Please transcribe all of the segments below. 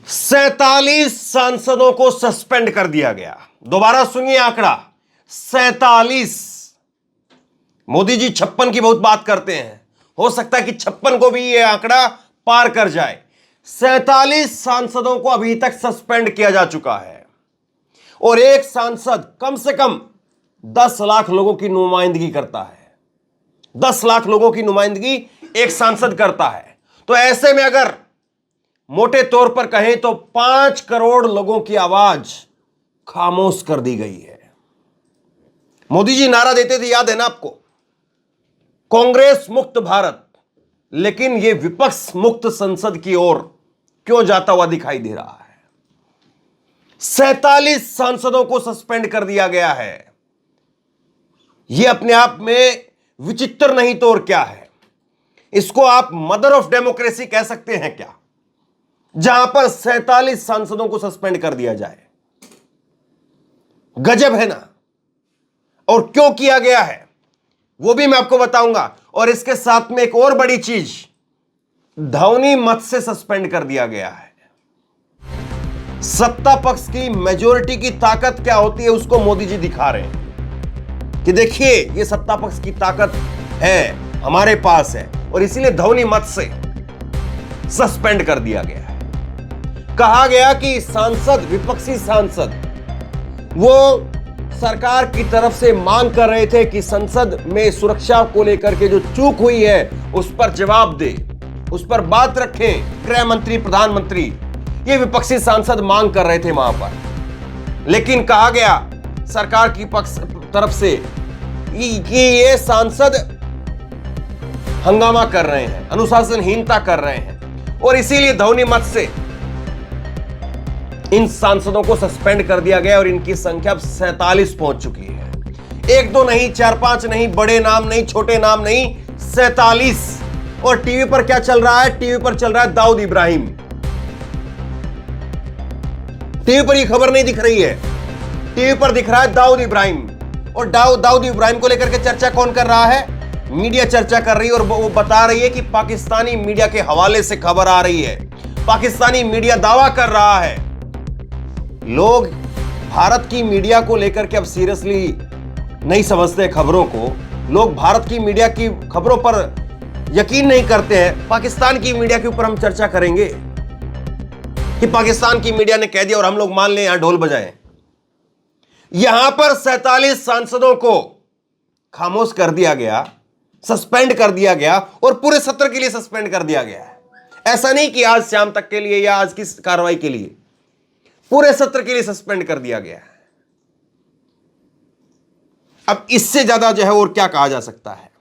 47 सांसदों को सस्पेंड कर दिया गया। दोबारा सुनिए आंकड़ा 47। मोदी जी 56 की बहुत बात करते हैं, हो सकता है कि 56 को भी यह आंकड़ा पार कर जाए। 47 सांसदों को अभी तक सस्पेंड किया जा चुका है और एक सांसद कम से कम 10 लाख लोगों की नुमाइंदगी करता है। 10 लाख लोगों की नुमाइंदगी एक सांसद करता है। तो ऐसे में अगर मोटे तौर पर कहें तो 5 करोड़ लोगों की आवाज खामोश कर दी गई है। मोदी जी नारा देते थे, याद है ना आपको, कांग्रेस मुक्त भारत, लेकिन यह विपक्ष मुक्त संसद की ओर क्यों जाता हुआ दिखाई दे रहा है। 47 सांसदों को सस्पेंड कर दिया गया है। यह अपने आप में विचित्र नहीं तो और क्या है। इसको आप मदर ऑफ डेमोक्रेसी कह सकते हैं क्या, जहां पर 47 सांसदों को सस्पेंड कर दिया जाए। गजब है ना। और क्यों किया गया है वो भी मैं आपको बताऊंगा। और इसके साथ में एक और बड़ी चीज, ध्वनि मत से सस्पेंड कर दिया गया है। सत्ता पक्ष की मेजॉरिटी की ताकत क्या होती है उसको मोदी जी दिखा रहे हैं कि देखिए ये सत्ता पक्ष की ताकत है, हमारे पास है, और इसीलिए ध्वनि मत से सस्पेंड कर दिया गया है। कहा गया कि सांसद, विपक्षी सांसद, वो सरकार की तरफ से मांग कर रहे थे कि संसद में सुरक्षा को लेकर के जो चूक हुई है उस पर जवाब दे, उस पर बात रखें गृह मंत्री, प्रधानमंत्री। ये विपक्षी सांसद मांग कर रहे थे वहां पर। लेकिन कहा गया सरकार की पक्ष तरफ से कि ये सांसद हंगामा कर रहे हैं, अनुशासनहीनता कर रहे हैं, और इसीलिए ध्वनि मत से इन सांसदों को सस्पेंड कर दिया गया और इनकी संख्या अब 47 पहुंच चुकी है। 1 2 नहीं, 4 5 नहीं, बड़े नाम नहीं, छोटे नाम नहीं, 47। और टीवी पर क्या चल रहा है? टीवी पर चल रहा है दाऊद इब्राहिम। टीवी पर ये खबर नहीं दिख रही है, टीवी पर दिख रहा है दाऊद इब्राहिम। और दाऊद इब्राहिम को लेकर के चर्चा कौन कर रहा है? मीडिया चर्चा कर रही है, और वो बता रही है कि पाकिस्तानी मीडिया के हवाले से खबर आ रही है। पाकिस्तानी मीडिया दावा कर रहा है। लोग भारत की मीडिया को लेकर के अब सीरियसली नहीं समझते खबरों को। लोग भारत की मीडिया की खबरों पर यकीन नहीं करते हैं। पाकिस्तान की मीडिया के ऊपर हम चर्चा करेंगे कि पाकिस्तान की मीडिया ने कह दिया और हम लोग मान लें, यहां ढोल बजाएं। यहां पर 47 सांसदों को खामोश कर दिया गया, सस्पेंड कर दिया गया, और पूरे सत्र के लिए सस्पेंड कर दिया गया है। ऐसा नहीं कि आज शाम तक के लिए या आज की कार्रवाई के लिए, पूरे सत्र के लिए सस्पेंड कर दिया गया है। अब इससे ज्यादा जो है और क्या कहा जा सकता है।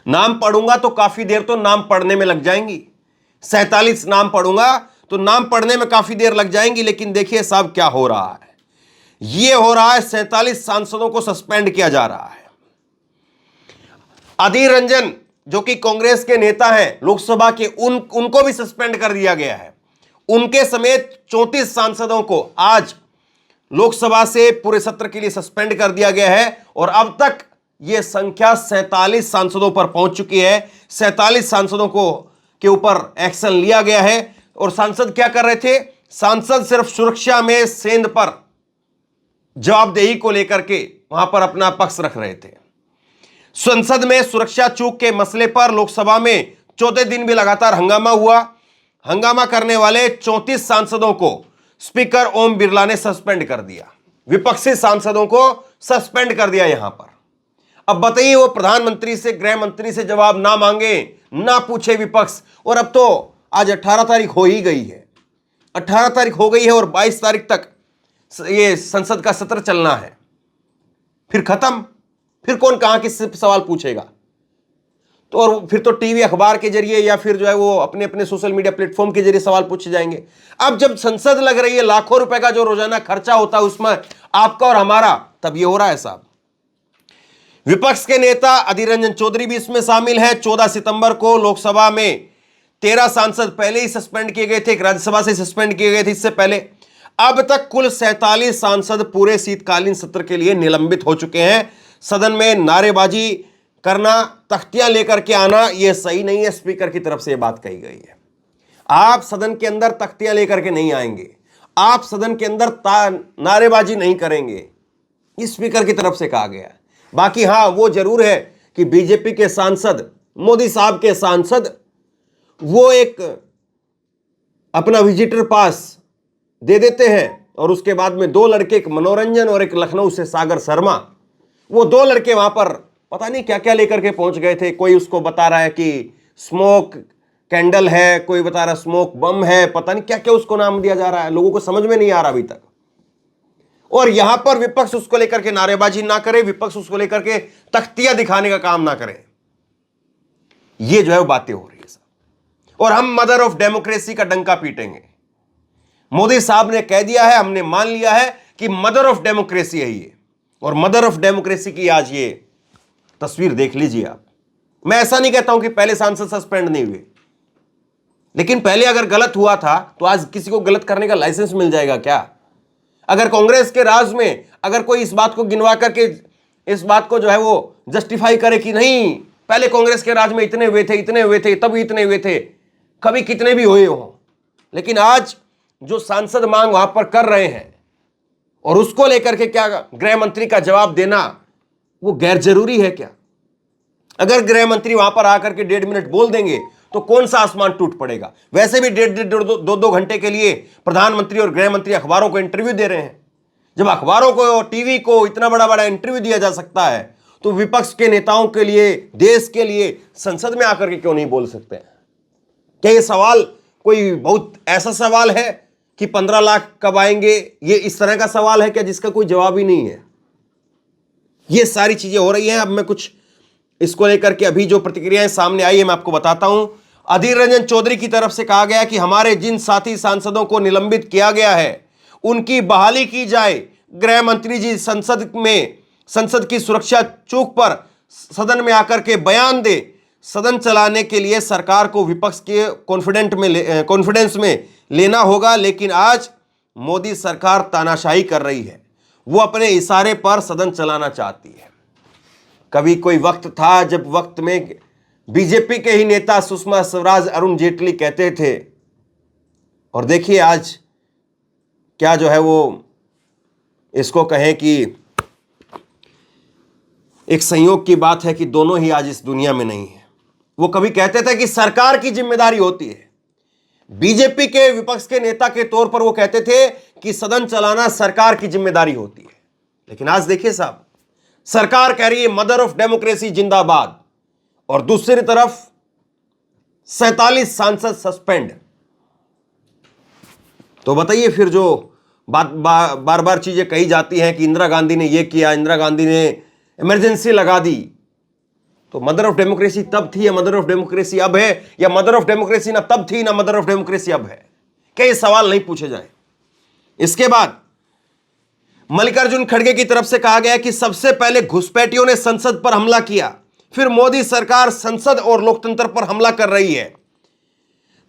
नाम पढ़ूंगा तो काफी देर तो नाम पढ़ने में लग जाएंगी। 47 नाम पढ़ूंगा तो नाम पढ़ने में काफी देर लग जाएंगी। लेकिन देखिए साहब क्या हो रहा है। यह हो रहा है, 47 सांसदों को सस्पेंड किया जा रहा है। अधीर रंजन जो कि कांग्रेस के नेता हैं लोकसभा के, उनको भी सस्पेंड कर दिया गया है। उनके समेत 34 सांसदों को आज लोकसभा से पूरे सत्र के लिए सस्पेंड कर दिया गया है। और अब तक यह संख्या 47 सांसदों पर पहुंच चुकी है। 47 सांसदों को के ऊपर एक्शन लिया गया है। और सांसद क्या कर रहे थे? सांसद सिर्फ सुरक्षा में सेंध पर जवाबदेही को लेकर के वहां पर अपना पक्ष रख रहे थे। संसद में सुरक्षा चूक के मसले पर लोकसभा में चौथे दिन भी लगातार हंगामा हुआ। हंगामा करने वाले 34 सांसदों को स्पीकर ओम बिरला ने सस्पेंड कर दिया। विपक्षी सांसदों को सस्पेंड कर दिया यहां पर। अब बताइए, वो प्रधानमंत्री से, गृह मंत्री से जवाब ना मांगे, ना पूछे विपक्ष। और अब तो आज 18 तारीख हो ही गई है, 18 तारीख हो गई है और 22 तारीख तक ये संसद का सत्र चलना है। फिर खत्म, फिर कौन कहां किससे सवाल पूछेगा? तो और फिर तो टीवी, अखबार के जरिए या फिर जो है वो अपने अपने सोशल मीडिया प्लेटफॉर्म के जरिए सवाल पूछे जाएंगे। अब जब संसद लग रही है, लाखों रुपए का जो रोजाना खर्चा होता है उसमें आपका और हमारा, तब ये हो रहा है साहब। विपक्ष के नेता अधीर रंजन चौधरी भी इसमें शामिल है। 14 सितंबर को लोकसभा में 13 सांसद पहले ही सस्पेंड किए गए थे, राज्यसभा से सस्पेंड किए गए थे इससे पहले। अब तक कुल 47 सांसद पूरे शीतकालीन सत्र के लिए निलंबित हो चुके हैं। सदन में नारेबाजी करना, तख्तियां लेकर के आना, यह सही नहीं है। स्पीकर की तरफ से यह बात कही गई है। आप सदन के अंदर तख्तियां लेकर के नहीं आएंगे, आप सदन के अंदर नारेबाजी नहीं करेंगे, इस स्पीकर की तरफ से कहा गया है। बाकी हां, वो जरूर है कि बीजेपी के सांसद, मोदी साहब के सांसद, वो एक अपना विजिटर पास दे देते हैं और उसके बाद में दो लड़के, एक मनोरंजन और एक लखनऊ से सागर शर्मा, वो दो लड़के वहां पर पता नहीं क्या क्या लेकर के पहुंच गए थे। कोई उसको बता रहा है कि स्मोक कैंडल है, कोई बता रहा है स्मोक बम है, पता नहीं क्या क्या उसको नाम दिया जा रहा है, लोगों को समझ में नहीं आ रहा अभी तक। और यहां पर विपक्ष उसको लेकर के नारेबाजी ना करे, विपक्ष उसको लेकर के तख्तियां दिखाने का काम ना करे, ये जो है वो बातें हो रही है साहब। और हम मदर ऑफ डेमोक्रेसी का डंका पीटेंगे। मोदी साहब ने कह दिया है, हमने मान लिया है कि मदर ऑफ डेमोक्रेसी है ये, और मदर ऑफ डेमोक्रेसी की आज ये तस्वीर देख लीजिए आप। मैं ऐसा नहीं कहता हूं कि पहले सांसद सस्पेंड नहीं हुए, लेकिन पहले अगर गलत हुआ था तो आज किसी को गलत करने का लाइसेंस मिल जाएगा क्या? अगर कांग्रेस के राज में अगर कोई इस बात को गिनवा करके इस बात को जो है वो जस्टिफाई करे कि नहीं, पहले कांग्रेस के राज में इतने हुए थे, इतने हुए थे, तब इतने हुए थे, कभी कितने भी हुए हो, लेकिन आज जो सांसद मांग वहां पर कर रहे हैं और उसको लेकर के क्या गृह मंत्री का जवाब देना वो गैर जरूरी है क्या? अगर गृह मंत्री वहां पर आकर के 1.5 मिनट बोल देंगे तो कौन सा आसमान टूट पड़ेगा? वैसे भी 1.5-2 घंटे के लिए प्रधानमंत्री और गृह मंत्री अखबारों को इंटरव्यू दे रहे हैं। जब अखबारों को और टीवी को इतना बड़ा बड़ा इंटरव्यू दिया जा सकता है तो विपक्ष के नेताओं के लिए, देश के लिए संसद में आकर के क्यों नहीं बोल सकते हैं? क्या ये सवाल कोई बहुत ऐसा सवाल है कि 15 लाख कब आएंगे, ये इस तरह का सवाल है क्या जिसका कोई जवाब ही नहीं है? ये सारी चीजें हो रही हैं। अब मैं कुछ इसको लेकर के अभी जो प्रतिक्रियाएं सामने आई है मैं आपको बताता हूं। अधीर रंजन चौधरी की तरफ से कहा गया कि हमारे जिन साथी सांसदों को निलंबित किया गया है उनकी बहाली की जाए। गृह मंत्री जी संसद की सुरक्षा चूक पर सदन में आकर के बयान दे। सदन चलाने के लिए सरकार को विपक्ष के कॉन्फिडेंस में लेना होगा, लेकिन आज मोदी सरकार तानाशाही कर रही है, वो अपने इशारे पर सदन चलाना चाहती है। कभी कोई वक्त था जब वक्त में बीजेपी के ही नेता सुषमा स्वराज, अरुण जेटली कहते थे, और देखिए आज क्या जो है वो इसको कहें कि एक संयोग की बात है कि दोनों ही आज इस दुनिया में नहीं है। वो कभी कहते थे कि सरकार की जिम्मेदारी होती है, बीजेपी के विपक्ष के नेता के तौर पर वो कहते थे कि सदन चलाना सरकार की जिम्मेदारी होती है, लेकिन आज देखिए साहब, सरकार कह रही है मदर ऑफ डेमोक्रेसी जिंदाबाद, और दूसरी तरफ 47 सांसद सस्पेंड। तो बताइए फिर जो बार बार चीजें कही जाती हैं कि इंदिरा गांधी ने यह किया, इंदिरा गांधी ने इमरजेंसी लगा दी, तो मदर ऑफ डेमोक्रेसी तब थी या मदर ऑफ डेमोक्रेसी अब है, या मदर ऑफ डेमोक्रेसी ना तब थी ना मदर ऑफ डेमोक्रेसी अब है? क्या ये सवाल नहीं पूछे जाए? इसके बाद मल्लिकार्जुन खड़गे की तरफ से कहा गया कि सबसे पहले घुसपैठियों ने संसद पर हमला किया, फिर मोदी सरकार संसद और लोकतंत्र पर हमला कर रही है।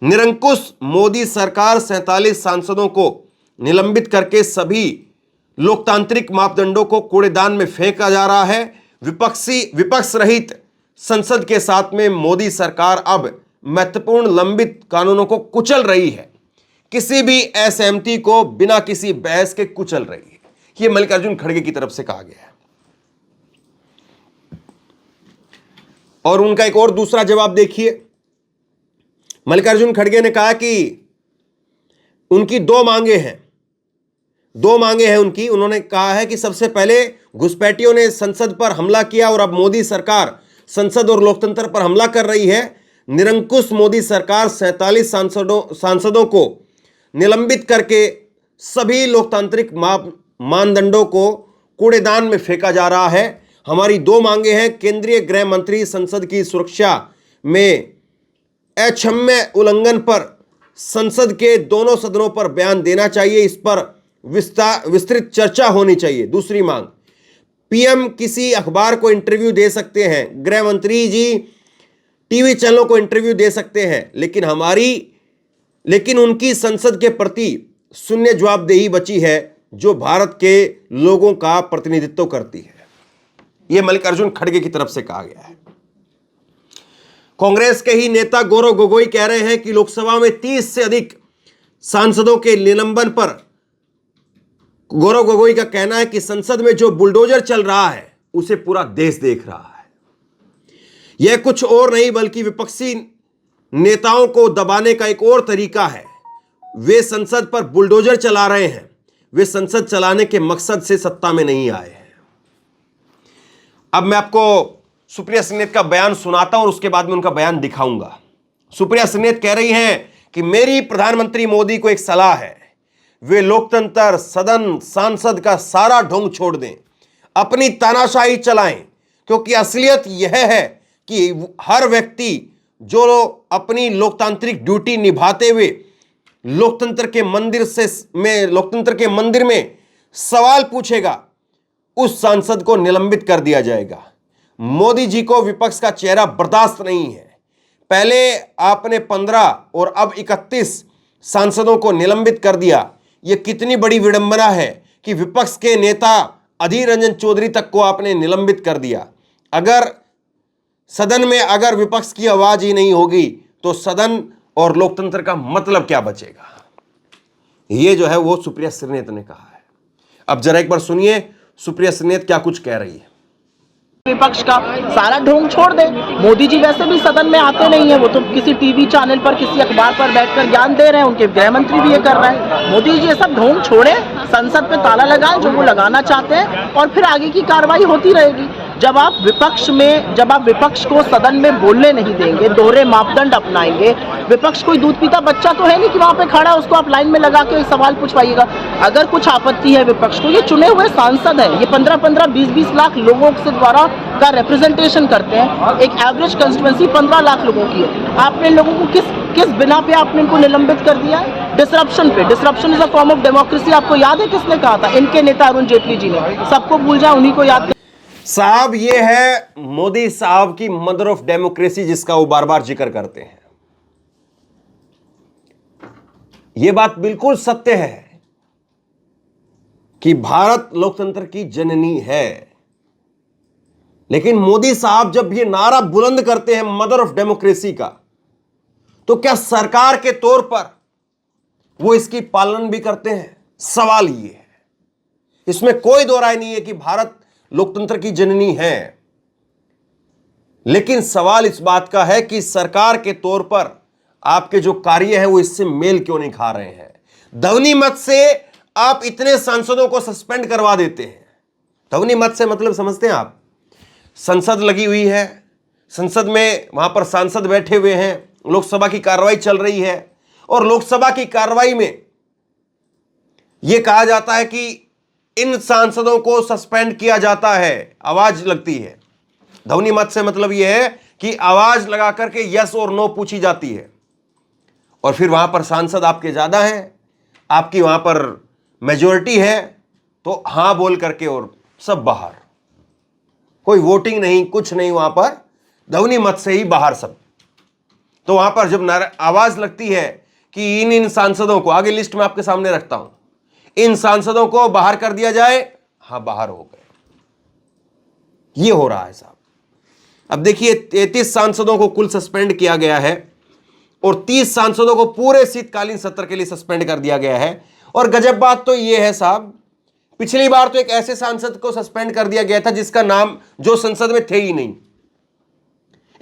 निरंकुश मोदी सरकार 47 सांसदों को निलंबित करके सभी लोकतांत्रिक मापदंडों को कूड़ेदान में फेंका जा रहा है। विपक्ष रहित संसद के साथ में मोदी सरकार अब महत्वपूर्ण लंबित कानूनों को कुचल रही है, किसी भी असहमति को बिना किसी बहस के कुचल रही है। यह मल्लिकार्जुन खड़गे की तरफ से कहा गया है। और उनका एक और दूसरा जवाब देखिए। मल्लिकार्जुन खड़गे ने कहा कि उनकी दो मांगे हैं उनकी। उन्होंने कहा है कि सबसे पहले घुसपैठियों ने संसद पर हमला किया और अब मोदी सरकार संसद और लोकतंत्र पर हमला कर रही है। निरंकुश मोदी सरकार 47 सांसदों को निलंबित करके सभी लोकतांत्रिक मानदंडों को कूड़ेदान में फेंका जा रहा है। हमारी दो मांगे हैं। केंद्रीय गृह मंत्री संसद की सुरक्षा में अक्षम्य उल्लंघन पर संसद के दोनों सदनों पर बयान देना चाहिए, इस पर विस्तृत चर्चा होनी चाहिए। दूसरी मांग, पीएम किसी अखबार को इंटरव्यू दे सकते हैं, गृह मंत्री जी टीवी चैनलों को इंटरव्यू दे सकते हैं, लेकिन उनकी संसद के प्रति शून्य जवाबदेही बची है जो भारत के लोगों का प्रतिनिधित्व करती है। यह मल्लिकार्जुन खड़गे की तरफ से कहा गया है। कांग्रेस के ही नेता गौरव गोगोई कह रहे हैं कि लोकसभा में 30 से अधिक सांसदों के निलंबन पर गौरव गोगोई का कहना है कि संसद में जो बुलडोजर चल रहा है उसे पूरा देश देख रहा है। यह कुछ और नहीं बल्कि विपक्षी नेताओं को दबाने का एक और तरीका है। वे संसद पर बुलडोजर चला रहे हैं, वे संसद चलाने के मकसद से सत्ता में नहीं आए हैं। अब मैं आपको सुप्रिया सुले का बयान सुनाता हूं और उसके बाद में उनका बयान दिखाऊंगा। सुप्रिया सुले कह रही हैं कि मेरी प्रधानमंत्री मोदी को एक सलाह है, वे लोकतंत्र, सदन, सांसद का सारा ढोंग छोड़ दें, अपनी तानाशाही चलाएं, क्योंकि असलियत यह है कि हर व्यक्ति जो अपनी लोकतांत्रिक ड्यूटी निभाते हुए लोकतंत्र के मंदिर में सवाल पूछेगा, उस सांसद को निलंबित कर दिया जाएगा। मोदी जी को विपक्ष का चेहरा बर्दाश्त नहीं है। पहले आपने 15 और अब 31 सांसदों को निलंबित कर दिया। यह कितनी बड़ी विडंबना है कि विपक्ष के नेता अधीर रंजन चौधरी तक को आपने निलंबित कर दिया। अगर सदन में अगर विपक्ष की आवाज ही नहीं होगी तो सदन और लोकतंत्र का मतलब क्या बचेगा? यह जो है वो सुप्रिया सुले ने कहा है। अब जरा एक बार सुनिए सुप्रिया सुले क्या कुछ कह रही है। विपक्ष का सारा ढोंग छोड़ दे। मोदी जी वैसे भी सदन में आते नहीं है, वो तो किसी टीवी चैनल पर, किसी अखबार पर बैठकर ज्ञान दे रहे हैं। उनके गृह मंत्री भी ये कर रहे हैं। मोदी जी ये सब ढोंग छोड़े, संसद पे ताला लगाएं जो वो लगाना चाहते हैं और फिर आगे की कार्रवाई होती रहेगी। जब आप विपक्ष को सदन में बोलने नहीं देंगे, दोहरे मापदंड अपनाएंगे। विपक्ष कोई दूध पीता बच्चा तो है नहीं कि वहां पे खड़ा है उसको आप लाइन में लगा के सवाल पूछवाइएगा। अगर कुछ आपत्ति है विपक्ष को, ये चुने हुए सांसद है, ये 15-15, 20-20 लाख लोगों से द्वारा का रिप्रेजेंटेशन करते हैं। एक एवरेज कंस्टिट्यूएंसी 15 लाख लोगों की है। आपने लोगों को किस बिना पे आपने इनको निलंबित कर दिया है? डिसरप्शन पे। Disruption is a form of democracy. आपको याद है किसने कहा था? इनके नेता अरुण जेटली जी ने। सबको भूल जाए, उन्हीं को याद साहब। ये है मोदी साहब की मदर ऑफ डेमोक्रेसी, जिसका वो बार बार जिक्र करते हैं। यह बात बिल्कुल सत्य है कि भारत लोकतंत्र की जननी है, लेकिन मोदी साहब जब ये नारा बुलंद करते हैं मदर ऑफ डेमोक्रेसी का, तो क्या सरकार के तौर पर वो इसकी पालन भी करते हैं? सवाल ये है। इसमें कोई दो राय नहीं है कि भारत लोकतंत्र की जननी है, लेकिन सवाल इस बात का है कि सरकार के तौर पर आपके जो कार्य है वो इससे मेल क्यों नहीं खा रहे हैं? ध्वनि मत से आप इतने सांसदों को सस्पेंड करवा देते हैं। ध्वनि मत से मतलब समझते हैं आप? संसद लगी हुई है, संसद में वहां पर सांसद बैठे हुए हैं, लोकसभा की कार्रवाई चल रही है और लोकसभा की कार्रवाई में यह कहा जाता है कि इन सांसदों को सस्पेंड किया जाता है, आवाज लगती है। ध्वनि मत से मतलब यह है कि आवाज लगा करके यस और नो पूछी जाती है और फिर वहां पर सांसद आपके ज्यादा हैं, आपकी वहां पर मेजॉरिटी है, तो हां बोल करके और सब बाहर। कोई वोटिंग नहीं, कुछ नहीं, वहां पर ध्वनि मत से ही बाहर सब। तो वहां पर जब आवाज लगती है कि इन सांसदों को, आगे लिस्ट में आपके सामने रखता हूं, इन सांसदों को बाहर कर दिया जाए, हां बाहर हो गए। ये हो रहा है साहब। अब देखिए 33 सांसदों को कुल सस्पेंड किया गया है और 30 सांसदों को पूरे शीतकालीन सत्र के लिए सस्पेंड कर दिया गया है। और गजब बात तो यह है साहब, पिछली बार तो एक ऐसे सांसद को सस्पेंड कर दिया गया था जिसका नाम जो संसद में थे ही नहीं।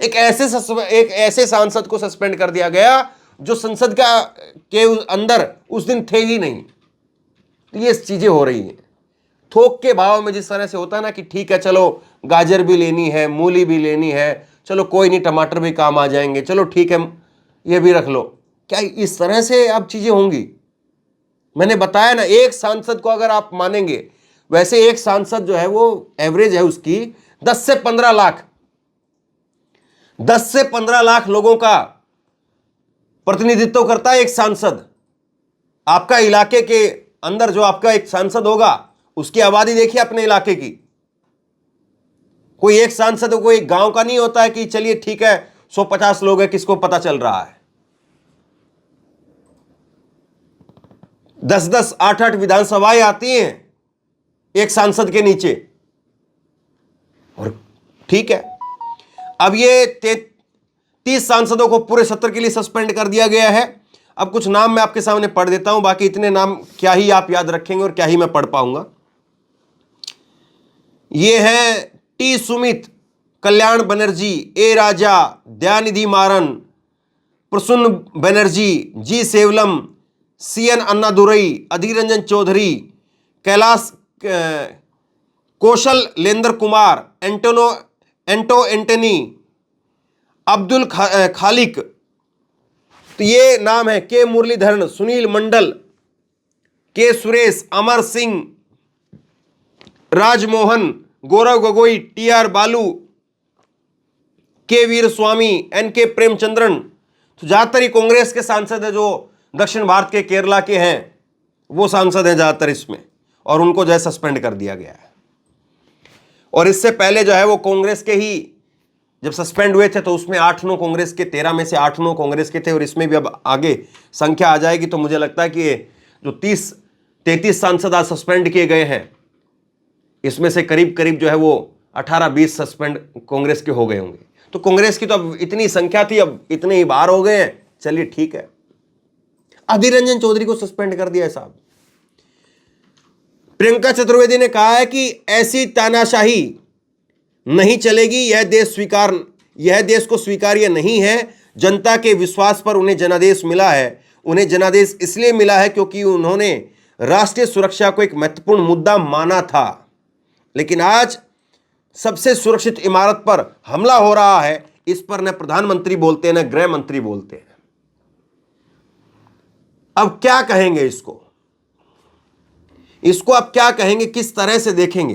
एक ऐसे सांसद को सस्पेंड कर दिया गया जो संसद के अंदर उस दिन थे ही नहीं। तो ये चीजें हो रही हैं थोक के भाव में। जिस तरह से होता है ना कि ठीक है चलो गाजर भी लेनी है, मूली भी लेनी है, चलो कोई नहीं टमाटर भी काम आ जाएंगे, चलो ठीक है ये भी रख लो। क्या इस तरह से अब चीजें होंगी? मैंने बताया ना, एक सांसद को अगर आप मानेंगे, वैसे एक सांसद जो है वो एवरेज है उसकी 10 से 15 लाख, 10 से 15 लाख लोगों का प्रतिनिधित्व करता है एक सांसद। आपका इलाके के अंदर जो आपका एक सांसद होगा उसकी आबादी देखिए अपने इलाके की। कोई एक सांसद कोई एक गांव का नहीं होता है कि चलिए ठीक है 150 लोग हैं, किसको पता चल रहा है। 10-10, 8-8 विधानसभाएं आती हैं एक सांसद के नीचे। और ठीक है, अब ये 30 सांसदों को पूरे सत्र के लिए सस्पेंड कर दिया गया है। अब कुछ नाम मैं आपके सामने पढ़ देता हूं, बाकी इतने नाम क्या ही आप याद रखेंगे और क्या ही मैं पढ़ पाऊंगा। ये हैं टी सुमित, कल्याण बनर्जी, ए राजा, दयानिधि मारन, प्रसून बनर्जी, जी सेवलम, सीएन अन्नादुरई, अधीर रंजन चौधरी, कैलाश कौशल लेंदर कुमार, एंटो एंटनी, अब्दुल खालिक, तो ये नाम है, के मुरलीधरन, सुनील मंडल, के सुरेश, अमर सिंह, राजमोहन, गौरव गोगोई, टी आर बालू, के वीर स्वामी, एन के प्रेमचंद्रन। तो ज्यादातर ही कांग्रेस के सांसद है जो दक्षिण भारत के केरला के हैं, वो सांसद हैं ज्यादातर इसमें, और उनको जो है सस्पेंड कर दिया गया है। और इससे पहले जो है वो कांग्रेस के ही जब सस्पेंड हुए थे तो उसमें 8-9 कांग्रेस के, 13 में से 8-9 कांग्रेस के थे, और इसमें भी अब आगे संख्या आ जाएगी। तो मुझे लगता है कि ये जो 30-33 सांसद आज सस्पेंड किए गए हैं, इसमें से करीब करीब जो है वो 18-20 सस्पेंड कांग्रेस के हो गए होंगे। तो कांग्रेस की तो अब इतनी संख्या थी, अब इतने ही बार हो गए हैं, चलिए ठीक है। अधीर रंजन चौधरी को सस्पेंड कर दिया है साहब। प्रियंका चतुर्वेदी ने कहा है कि ऐसी तानाशाही नहीं चलेगी, यह देश को स्वीकार्य नहीं है। जनता के विश्वास पर उन्हें जनादेश मिला है। उन्हें जनादेश इसलिए मिला है क्योंकि उन्होंने राष्ट्रीय सुरक्षा को एक महत्वपूर्ण मुद्दा माना था, लेकिन आज सबसे सुरक्षित इमारत पर हमला हो रहा है। इस पर न प्रधानमंत्री बोलते हैं न गृह मंत्री बोलते हैं। अब क्या कहेंगे इसको अब क्या कहेंगे, किस तरह से देखेंगे?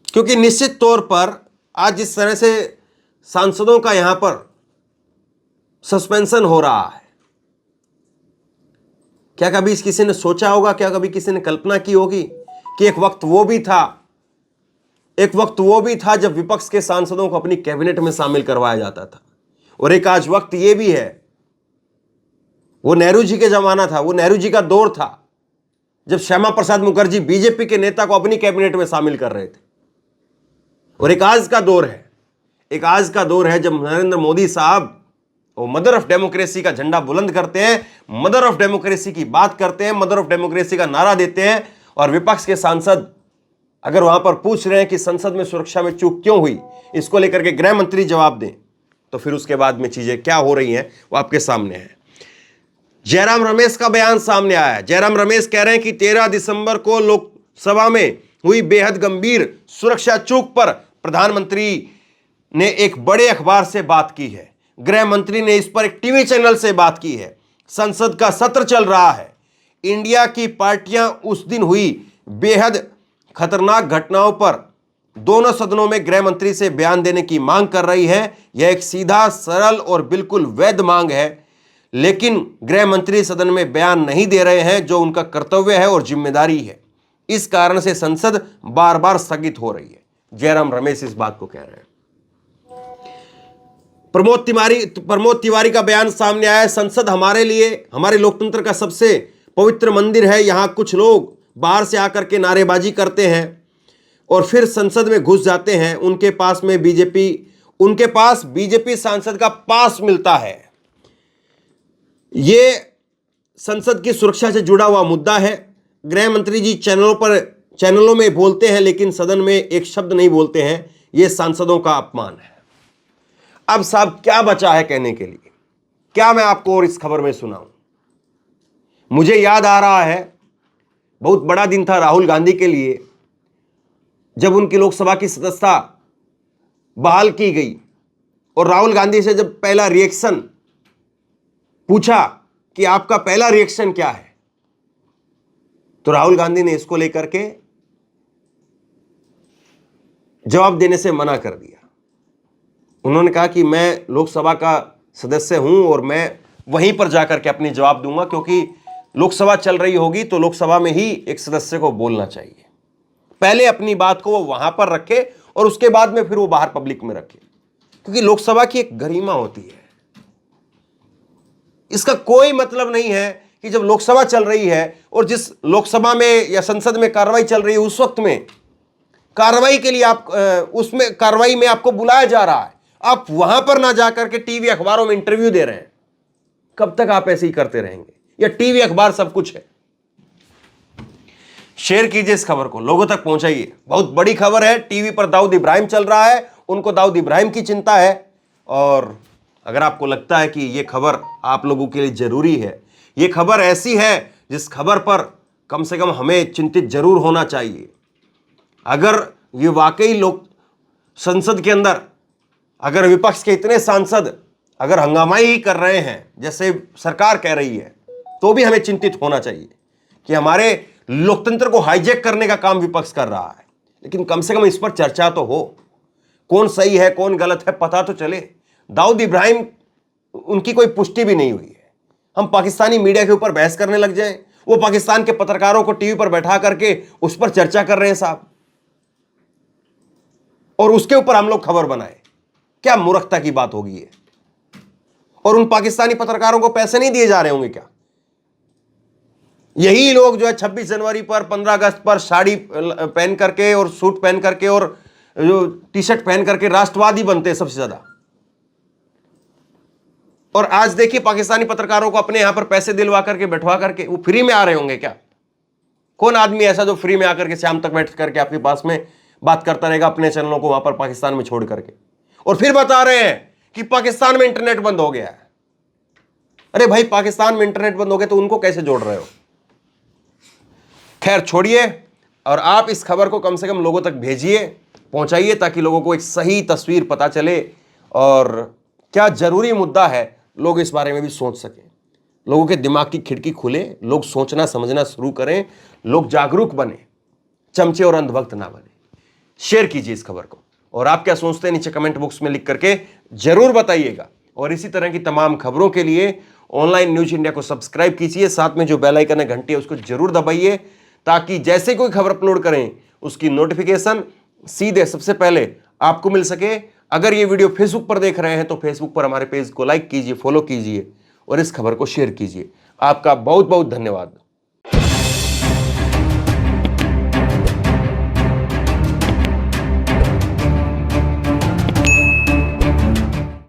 क्योंकि निश्चित तौर पर आज जिस तरह से सांसदों का यहां पर सस्पेंशन हो रहा है, क्या कभी किसी ने सोचा होगा, क्या कभी किसी ने कल्पना की होगी कि एक वक्त वो भी था जब विपक्ष के सांसदों को अपनी कैबिनेट में शामिल करवाया जाता था। और एक आज वक्त ये भी है, वो नेहरू जी के जमाना था, वो नेहरू जी का दौर था जब श्यामा प्रसाद मुखर्जी बीजेपी के नेता को अपनी कैबिनेट में शामिल कर रहे थे। और एक आज का दौर है जब नरेंद्र मोदी साहब वो मदर ऑफ डेमोक्रेसी का झंडा बुलंद करते हैं, मदर ऑफ डेमोक्रेसी की बात करते हैं, मदर ऑफ डेमोक्रेसी का नारा देते हैं। और विपक्ष के सांसद अगर वहां पर पूछ रहे हैं कि संसद में सुरक्षा में चूक क्यों हुई, इसको लेकर के गृह मंत्री जवाब दें, तो फिर उसके बाद में चीजें क्या हो रही हैं वो आपके सामने है। जयराम रमेश का बयान सामने आया है। जयराम रमेश कह रहे हैं कि 13 दिसंबर को लोकसभा में हुई बेहद गंभीर सुरक्षा चूक पर प्रधानमंत्री ने एक बड़े अखबार से बात की है, गृह मंत्री ने इस पर एक टीवी चैनल से बात की है, संसद का सत्र चल रहा है, इंडिया की पार्टियां उस दिन हुई बेहद खतरनाक घटनाओं पर दोनों सदनों में गृह मंत्री से बयान देने की मांग कर रही है। यह एक सीधा, सरल और बिल्कुल वैध मांग है, लेकिन गृह मंत्री सदन में बयान नहीं दे रहे हैं, जो उनका कर्तव्य है और जिम्मेदारी है। इस कारण से संसद बार बार स्थगित हो रही है। जयराम रमेश इस बात को कह रहे हैं। प्रमोद तिवारी का बयान सामने आया है। संसद हमारे लिए, हमारे लोकतंत्र का सबसे पवित्र मंदिर है। यहां कुछ लोग बाहर से आकर के नारेबाजी करते हैं और फिर संसद में घुस जाते हैं। उनके पास बीजेपी सांसद का पास मिलता है। यह संसद की सुरक्षा से जुड़ा हुआ मुद्दा है। गृह मंत्री जी चैनलों में बोलते हैं, लेकिन सदन में एक शब्द नहीं बोलते हैं। यह सांसदों का अपमान है। अब साहब क्या बचा है कहने के लिए? क्या मैं आपको और इस खबर में सुनाऊं? मुझे याद आ रहा है, बहुत बड़ा दिन था राहुल गांधी के लिए जब उनकी लोकसभा की सदस्यता बहाल की गई और राहुल गांधी से जब पहला रिएक्शन पूछा कि आपका पहला रिएक्शन क्या है, तो राहुल गांधी ने इसको लेकर के जवाब देने से मना कर दिया। उन्होंने कहा कि मैं लोकसभा का सदस्य हूं और मैं वहीं पर जाकर के अपनी जवाब दूंगा, क्योंकि लोकसभा चल रही होगी तो लोकसभा में ही एक सदस्य को बोलना चाहिए। पहले अपनी बात को वो वहां पर रखे और उसके बाद में फिर वो बाहर पब्लिक में रखे, क्योंकि लोकसभा की एक गरिमा होती है। इसका कोई मतलब नहीं है कि जब लोकसभा चल रही है और जिस लोकसभा में या संसद में कार्रवाई चल रही है उस वक्त में कार्रवाई के लिए उसमें कार्रवाई में आपको बुलाया जा रहा है, आप वहां पर ना जाकर के टीवी अखबारों में इंटरव्यू दे रहे हैं। कब तक आप ऐसे ही करते रहेंगे? या टीवी अखबार सब कुछ है? शेयर कीजिए इस खबर को, लोगों तक पहुंचाइए। बहुत बड़ी खबर है। टीवी पर दाऊद इब्राहिम चल रहा है, उनको दाऊद इब्राहिम की चिंता है। और अगर आपको लगता है कि यह खबर आप लोगों के लिए जरूरी है, यह खबर ऐसी है जिस खबर पर कम से कम हमें चिंतित जरूर होना चाहिए। अगर ये वाकई लोग संसद के अंदर, अगर विपक्ष के इतने सांसद अगर हंगामा ही कर रहे हैं जैसे सरकार कह रही है, तो भी हमें चिंतित होना चाहिए कि हमारे लोकतंत्र को हाईजैक करने का काम विपक्ष कर रहा है। लेकिन कम से कम इस पर चर्चा तो हो, कौन सही है कौन गलत है पता तो चले। दाऊद इब्राहिम, उनकी कोई पुष्टि भी नहीं हुई है। हम पाकिस्तानी मीडिया के ऊपर बहस करने लग जाएं, वो पाकिस्तान के पत्रकारों को टीवी पर बैठा करके उस पर चर्चा कर रहे हैं साहब, और उसके ऊपर हम लोग खबर बनाए। क्या मूर्खता की बात होगी ये? और उन पाकिस्तानी पत्रकारों को पैसे नहीं दिए जा रहे होंगे क्या? यही लोग जो है 26 जनवरी पर, 15 अगस्त पर साड़ी पहन करके और सूट पहन करके और जो टी शर्ट पहन करके राष्ट्रवादी बनते हैं सबसे ज्यादा। और आज देखिए पाकिस्तानी पत्रकारों को अपने यहां पर पैसे दिलवा करके बैठवा करके, वो फ्री में आ रहे होंगे क्या? कौन आदमी ऐसा जो फ्री में आकर के शाम तक बैठ करके आपके पास में बात करता रहेगा अपने चैनलों को वहां पर पाकिस्तान में छोड़ करके, और फिर बता रहे हैं कि पाकिस्तान में इंटरनेट बंद हो गया है। अरे भाई, पाकिस्तान में इंटरनेट बंद हो गया तो उनको कैसे जोड़ रहे हो? खैर छोड़िए, और आप इस खबर को कम से कम लोगों तक भेजिए, पहुंचाइए, ताकि लोगों को एक सही तस्वीर पता चले और क्या जरूरी मुद्दा है लोग इस बारे में भी सोच सकें। लोगों के दिमाग की खिड़की खुले, लोग सोचना समझना शुरू करें, लोग जागरूक बने, चमचे और अंधभक्त ना बने। शेयर कीजिए इस खबर को, और आप क्या सोचते हैं नीचे कमेंट बॉक्स में लिख करके जरूर बताइएगा। और इसी तरह की तमाम खबरों के लिए ऑनलाइन न्यूज इंडिया को सब्सक्राइब कीजिए, साथ में जो बेल आइकन है घंटी है उसको जरूर दबाइए, ताकि जैसे कोई खबर अपलोड करें उसकी नोटिफिकेशन सीधे सबसे पहले आपको मिल सके। अगर ये वीडियो फेसबुक पर देख रहे हैं तो फेसबुक पर हमारे पेज को लाइक कीजिए, फॉलो कीजिए और इस खबर को शेयर कीजिए। आपका बहुत बहुत धन्यवाद।